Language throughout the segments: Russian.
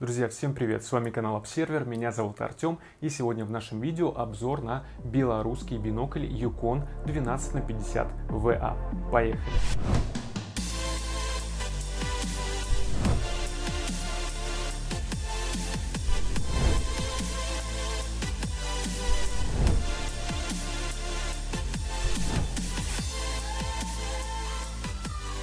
Друзья, всем привет! С вами канал Observer, меня зовут Артем, и сегодня в нашем видео обзор на белорусский бинокль Yukon 12×50 VA. Поехали!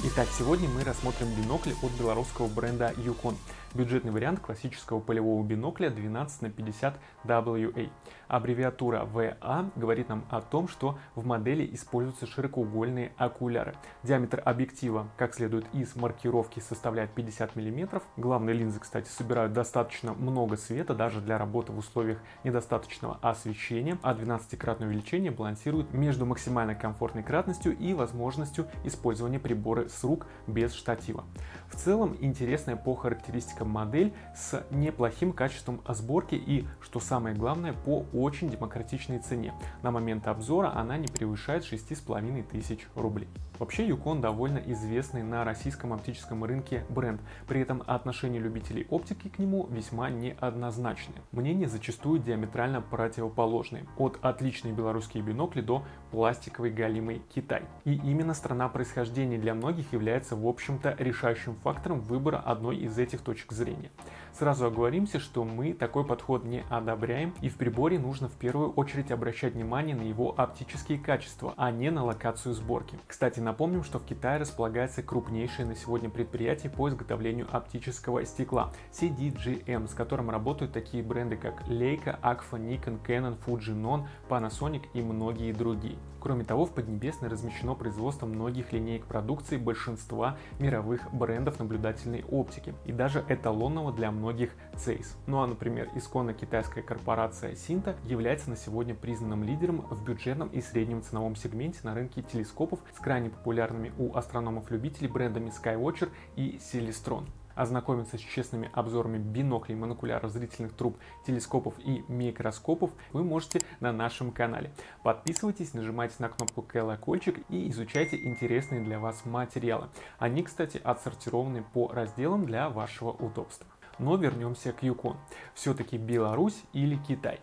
Итак, сегодня мы рассмотрим бинокль от белорусского бренда Yukon. Бюджетный вариант классического полевого бинокля 12×50 WA. Аббревиатура VA говорит нам о том, что в модели используются широкоугольные окуляры. Диаметр объектива, как следует из маркировки, составляет 50 мм. Главные линзы, кстати, собирают достаточно много света, даже для работы в условиях недостаточного освещения, а 12-кратное увеличение балансирует между максимально комфортной кратностью и возможностью использования прибора с рук без штатива. В целом интересная по характеристикам модель с неплохим качеством сборки и, что самое главное, по очень демократичной цене. На момент обзора она не превышает 6500 рублей. Вообще Yukon довольно известный на российском оптическом рынке бренд, при этом отношение любителей оптики к нему весьма неоднозначное. Мнения зачастую диаметрально противоположные, от отличной белорусские бинокли до пластиковый галимый Китай. И именно страна происхождения для многих является в общем-то решающим фактором выбора одной из этих точек зрения. Сразу оговоримся, что мы такой подход не одобряем, и в приборе нужно в первую очередь обращать внимание на его оптические качества, а не на локацию сборки. Кстати, напомним, что в Китае располагается крупнейшее на сегодня предприятие по изготовлению оптического стекла CDGM, с которым работают такие бренды как Leica, Agfa, Nikon, Canon, Fuji, Non, Panasonic и многие другие. Кроме того, в Поднебесной размещено производство многих линеек продукции большинства мировых брендов наблюдательной оптики и даже эталонного для многих Zeiss. Ну а, например, исконно китайская корпорация Sinta является на сегодня признанным лидером в бюджетном и среднем ценовом сегменте на рынке телескопов с крайне популярными у астрономов-любителей брендами Skywatcher и Celestron. Ознакомиться с честными обзорами биноклей, монокуляров, зрительных труб, телескопов и микроскопов вы можете на нашем канале. Подписывайтесь, нажимайте на кнопку колокольчик и изучайте интересные для вас материалы. Они, кстати, отсортированы по разделам для вашего удобства. Но вернемся к Yukon. Все-таки Беларусь или Китай?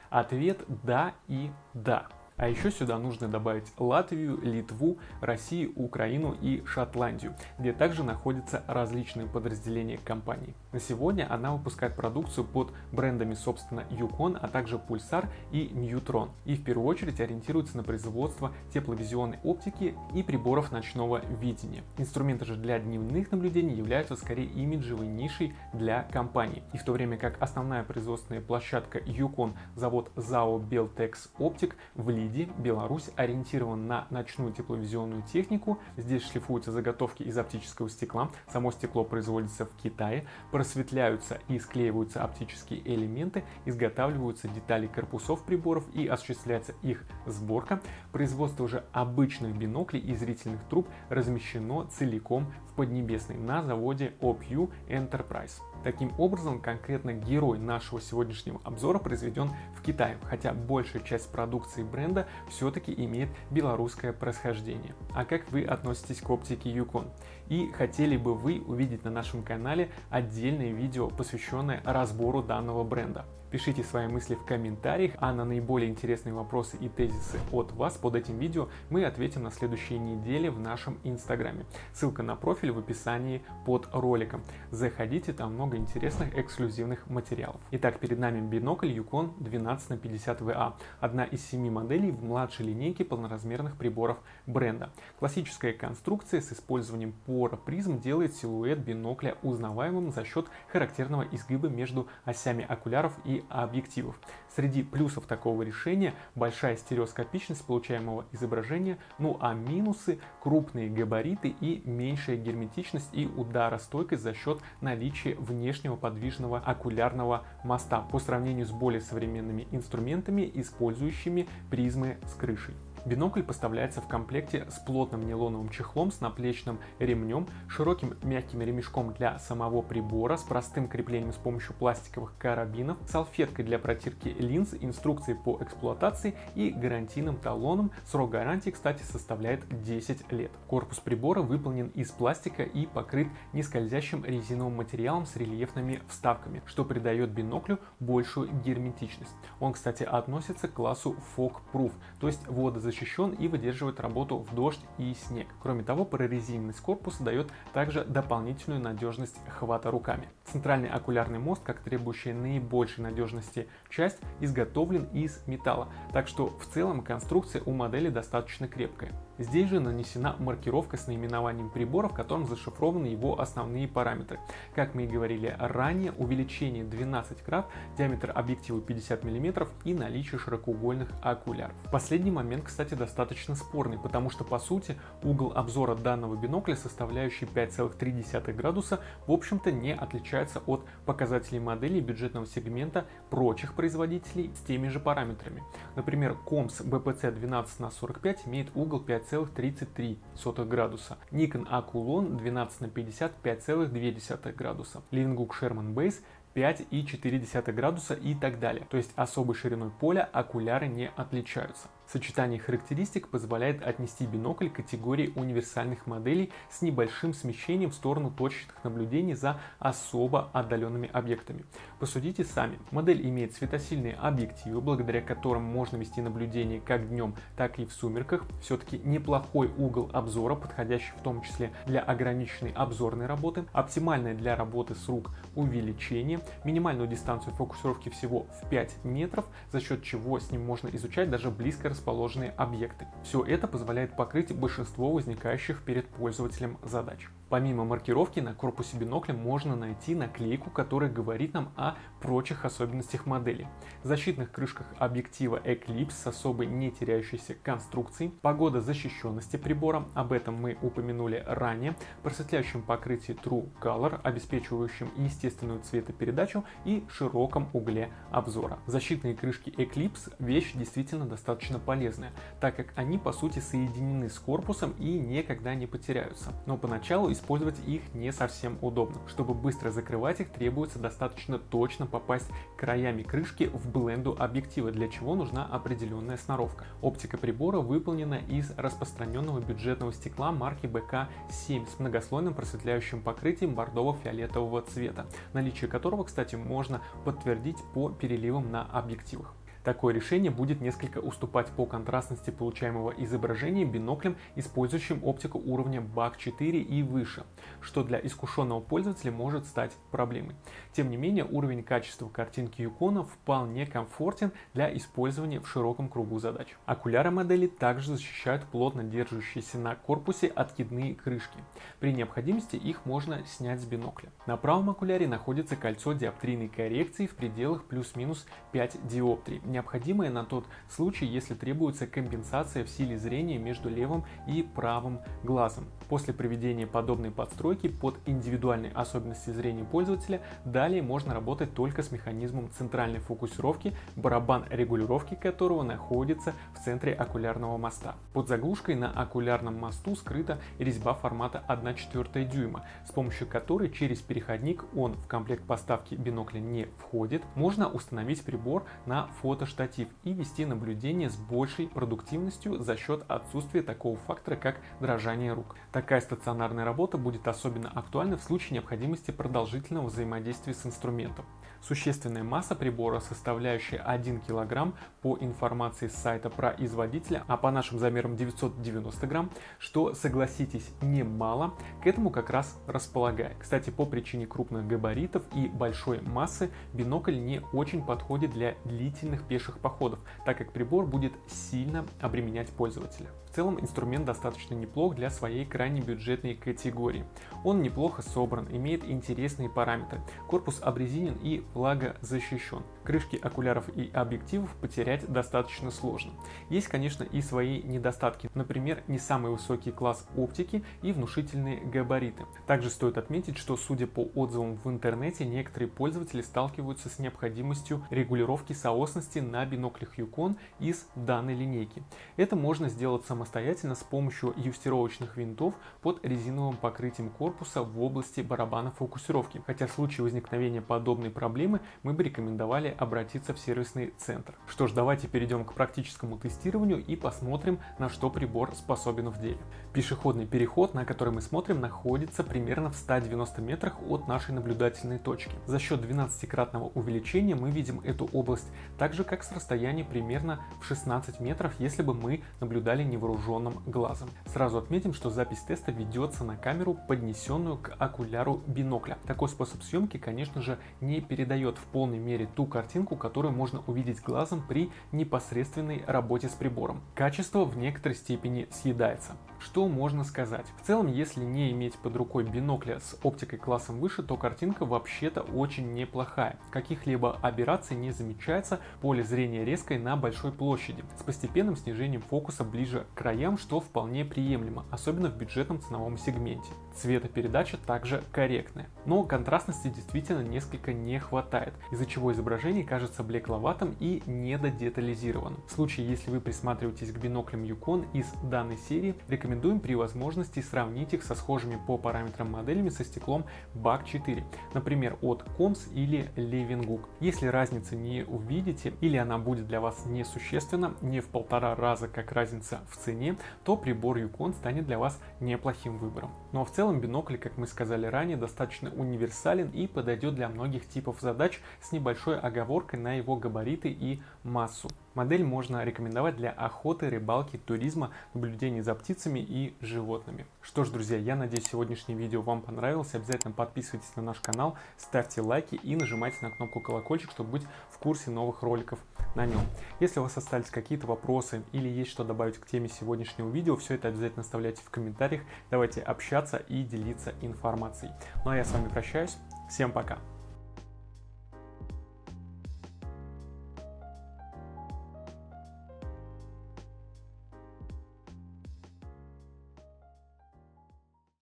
Ответ да и да. А еще сюда нужно добавить Латвию, Литву, Россию, Украину и Шотландию, где также находятся различные подразделения компании. На сегодня она выпускает продукцию под брендами собственно Yukon, а также Pulsar и Neutron. И в первую очередь ориентируется на производство тепловизионной оптики и приборов ночного видения. Инструменты же для дневных наблюдений являются скорее имиджевой нишей для компании. И в то время как основная производственная площадка Yukon, завод ЗАО Beltex Optic в Лиде, Беларусь ориентирован на ночную тепловизионную технику. Здесь шлифуются заготовки из оптического стекла. Само стекло производится в Китае. Просветляются и склеиваются оптические элементы, изготавливаются детали корпусов приборов и осуществляется их сборка. Производство уже обычных биноклей и зрительных труб размещено целиком в Поднебесной на заводе OPU Enterprise. Таким образом, конкретно герой нашего сегодняшнего обзора произведен в Китае, хотя большая часть продукции бренда все-таки имеет белорусское происхождение. А как вы относитесь к оптике Yukon? И хотели бы вы увидеть на нашем канале отдельное видео, посвященное разбору данного бренда? Пишите свои мысли в комментариях, а на наиболее интересные вопросы и тезисы от вас под этим видео мы ответим на следующей неделе в нашем инстаграме. Ссылка на профиль в описании под роликом. Заходите, там много интересных эксклюзивных материалов. Итак, перед нами бинокль Yukon 12×50 VA, одна из 7 моделей в младшей линейке полноразмерных приборов бренда. Классическая конструкция с использованием пора призм делает силуэт бинокля узнаваемым за счет характерного изгиба между осями окуляров и объективов. Среди плюсов такого решения большая стереоскопичность получаемого изображения, ну а минусы — крупные габариты и меньшая герметичность и ударостойкость за счет наличия внешнего подвижного окулярного моста по сравнению с более современными инструментами, использующими призмы с крышей. Бинокль поставляется в комплекте с плотным нейлоновым чехлом с наплечным ремнем, широким мягким ремешком для самого прибора, с простым креплением с помощью пластиковых карабинов, салфеткой для протирки линз, инструкцией по эксплуатации и гарантийным талоном. Срок гарантии, кстати, составляет 10 лет. Корпус прибора выполнен из пластика и покрыт нескользящим резиновым материалом с рельефными вставками, что придает биноклю большую герметичность. Он, кстати, относится к классу Fog Proof, то есть водозащищен и выдерживает работу в дождь и снег. Кроме того, прорезиненность корпуса дает также дополнительную надежность хвата руками. Центральный окулярный мост, как требующая наибольшей надежности часть, изготовлен из металла, так что в целом конструкция у модели достаточно крепкая. Здесь же нанесена маркировка с наименованием прибора, в котором зашифрованы его основные параметры. Как мы и говорили ранее, увеличение 12 крат, диаметр объектива 50 мм и наличие широкоугольных окуляров. Последний момент, кстати, достаточно спорный, потому что по сути угол обзора данного бинокля, составляющий 5,3 градуса, в общем-то не отличается от показателей моделей бюджетного сегмента прочих производителей с теми же параметрами. Например, Комс BPC 12х45 имеет угол 5,33 градуса, Nikon Akulon 12х50 5,2 градуса, Livinghook Sherman Base 5,4 градуса и так далее. То есть особой шириной поля окуляры не отличаются. Сочетание характеристик позволяет отнести бинокль к категории универсальных моделей с небольшим смещением в сторону точечных наблюдений за особо отдаленными объектами. Посудите сами. Модель имеет светосильные объективы, благодаря которым можно вести наблюдение как днем, так и в сумерках. Все-таки неплохой угол обзора, подходящий в том числе для ограниченной обзорной работы, оптимальное для работы с рук увеличение, минимальную дистанцию фокусировки всего в 5 метров, за счет чего с ним можно изучать даже близко расположенные объекты. Все это позволяет покрыть большинство возникающих перед пользователем задач. Помимо маркировки на корпусе бинокля можно найти наклейку, которая говорит нам о прочих особенностях модели. Защитных крышках объектива Eclipse с особой не теряющейся конструкцией, погодозащищенности прибора, об этом мы упомянули ранее, просветляющем покрытии True Color, обеспечивающем естественную цветопередачу и широком угле обзора. Защитные крышки Eclipse – вещь действительно достаточно полезная, так как они по сути соединены с корпусом и никогда не потеряются. Но поначалу использовать их не совсем удобно. Чтобы быстро закрывать их, требуется достаточно точно попасть краями крышки в бленду объектива, для чего нужна определенная сноровка. Оптика прибора выполнена из распространенного бюджетного стекла марки BK7 с многослойным просветляющим покрытием бордово-фиолетового цвета, наличие которого, кстати, можно подтвердить по переливам на объективах. Такое решение будет несколько уступать по контрастности получаемого изображения биноклям, использующим оптику уровня BAK4 и выше, что для искушенного пользователя может стать проблемой. Тем не менее, уровень качества картинки Yukon вполне комфортен для использования в широком кругу задач. Окуляры модели также защищают плотно держащиеся на корпусе откидные крышки. При необходимости их можно снять с бинокля. На правом окуляре находится кольцо диоптрийной коррекции в пределах плюс-минус 5 диоптрий, необходимое на тот случай, если требуется компенсация в силе зрения между левым и правым глазом. После проведения подобной подстройки под индивидуальные особенности зрения пользователя, далее можно работать только с механизмом центральной фокусировки, барабан регулировки которого находится в центре окулярного моста. Под заглушкой на окулярном мосту скрыта резьба формата 1/4 дюйма, с помощью которой через переходник, он в комплект поставки бинокля не входит, можно установить прибор на фотоштатив и вести наблюдение с большей продуктивностью за счет отсутствия такого фактора, как дрожание рук. Такая стационарная работа будет особенно актуальна в случае необходимости продолжительного взаимодействия с инструментом. Существенная масса прибора, составляющая 1 кг по информации с сайта производителя, а по нашим замерам 990 грамм, что, согласитесь, немало, к этому как раз располагает. Кстати, по причине крупных габаритов и большой массы бинокль не очень подходит для длительных пеших походов, так как прибор будет сильно обременять пользователя. В целом инструмент достаточно неплох для своей крайне бюджетной категории. Он неплохо собран, имеет интересные параметры, корпус обрезинен и влагозащищен. Крышки окуляров и объективов потерять достаточно сложно. Есть, конечно, и свои недостатки, например, не самый высокий класс оптики и внушительные габариты. Также стоит отметить, что, судя по отзывам в интернете, некоторые пользователи сталкиваются с необходимостью регулировки соосности на биноклях Yukon из данной линейки. Это можно сделать самостоятельно с помощью юстировочных винтов под резиновым покрытием корпуса в области барабана фокусировки, хотя в случае возникновения подобной проблемы мы бы рекомендовали обратиться в сервисный центр. Что ж, давайте перейдем к практическому тестированию и посмотрим, на что прибор способен в деле. Пешеходный переход, на который мы смотрим, находится примерно в 190 метрах от нашей наблюдательной точки. За счет 12-кратного увеличения мы видим эту область так же, как с расстояния примерно в 16 метров, если бы мы наблюдали невооруженным глазом. Сразу отметим, что запись теста ведется на камеру, поднесенную к окуляру бинокля. Такой способ съемки, конечно же, не передает в полной мере ту картинку, которую можно увидеть глазом при непосредственной работе с прибором. Качество в некоторой степени съедается. Что можно сказать? В целом, если не иметь под рукой бинокля с оптикой классом выше, то картинка вообще-то очень неплохая. Каких-либо аберраций не замечается, поле зрения резкое на большой площади, с постепенным снижением фокуса ближе к краям, что вполне приемлемо, особенно в бюджетном ценовом сегменте. Цветопередача также корректная, но контрастности действительно несколько не хватает, из-за чего изображение кажется блекловатым и недодетализированным. В случае, если вы присматриваетесь к биноклям Yukon из данной серии, рекомендуем при возможности сравнить их со схожими по параметрам моделями со стеклом BAK 4, например, от Coms или Leeuwenhoek. Если разницы не увидите или она будет для вас несущественна, не в 1,5 раза как разница в цене, то прибор Yukon станет для вас неплохим выбором. Ну а в целом бинокль, как мы сказали ранее, достаточно универсален и подойдет для многих типов задач с небольшой оговоркой на его габариты и массу. Модель можно рекомендовать для охоты, рыбалки, туризма, наблюдений за птицами и животными. Что ж, друзья, я надеюсь, сегодняшнее видео вам понравилось. Обязательно подписывайтесь на наш канал, ставьте лайки и нажимайте на кнопку колокольчик, чтобы быть в курсе новых роликов на нем. Если у вас остались какие-то вопросы или есть что добавить к теме сегодняшнего видео, все это обязательно оставляйте в комментариях. Давайте общаться и делиться информацией. Ну а я с вами прощаюсь. Всем пока!